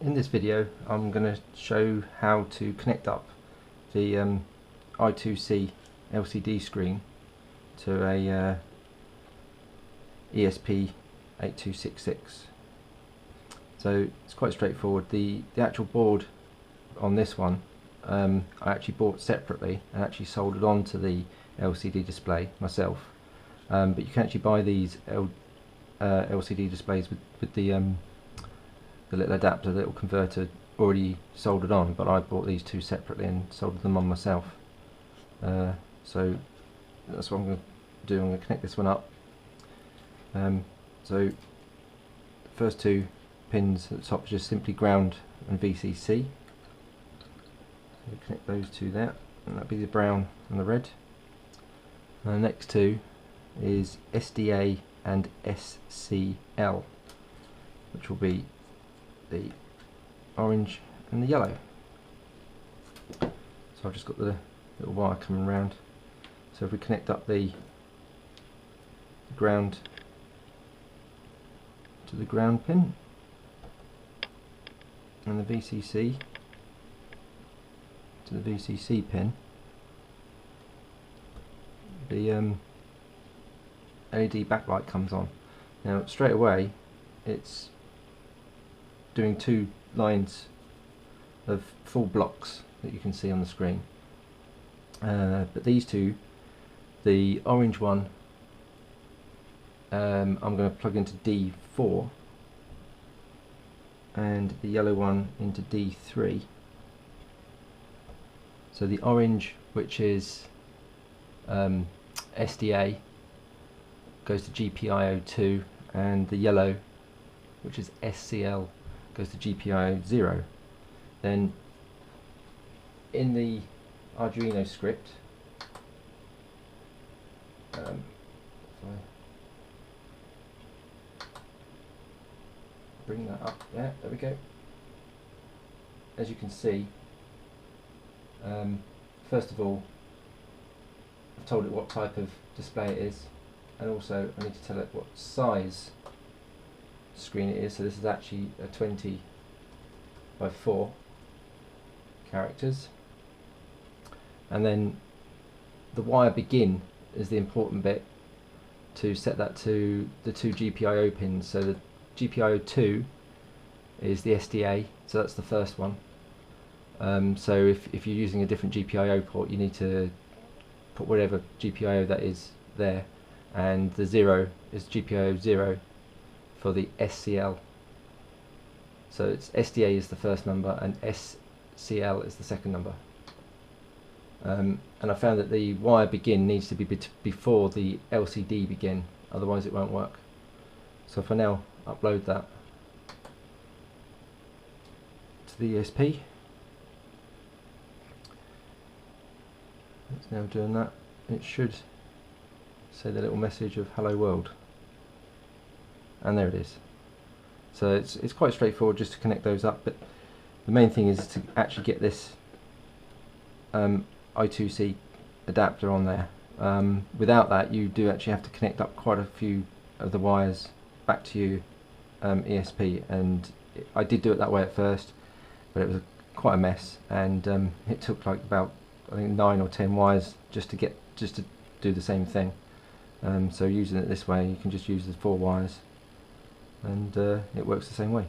In this video I'm going to show how to connect up the i2c LCD screen to a esp8266. So it's quite straightforward. The actual board on this one I actually bought separately and actually soldered onto the LCD display myself, but you can actually buy these LCD displays with the little adapter, the little converter already soldered on, but I bought these two separately and soldered them on myself. So that's what I'm going to do. I'm going to connect this one up. So the first two pins at the top are just simply ground and VCC. So connect those two there, and that'll be the brown and the red. And the next two is SDA and SCL, which will be the orange and the yellow. So I've just got the little wire coming round. So if we connect up the ground to the ground pin and the VCC to the VCC pin, the LED backlight comes on. Now straight away it's doing two lines of full blocks that you can see on the screen, but these two, the orange one I'm going to plug into D4 and the yellow one into D3. So the orange, which is SDA, goes to GPIO2, and the yellow, which is SCL, goes to GPIO0. Then in the Arduino script, bring that up, there we go. As you can see, first of all I've told it what type of display it is, and also I need to tell it what size screen it is. So this is actually a 20 by 4 characters, and then the wire begin is the important bit to set that to the two GPIO pins. So the GPIO2 is the SDA, so that's the first one. So if you're using a different GPIO port, you need to put whatever GPIO that is there, and the 0 is GPIO0 for the SCL. So it's SDA is the first number and SCL is the second number. And I found that the wire begin needs to be before the LCD begin, otherwise it won't work. So if I now upload that to the ESP, it's now doing that. It should say the little message of hello world, and there it is. So it's quite straightforward just to connect those up, but the main thing is to actually get this i2c adapter on there. Without that, you do actually have to connect up quite a few of the wires back to your ESP, and I did do it that way at first, but it was quite a mess, and it took like about, I think, 9 or 10 wires just to do the same thing. So using it this way, you can just use the 4 wires, and it works the same way.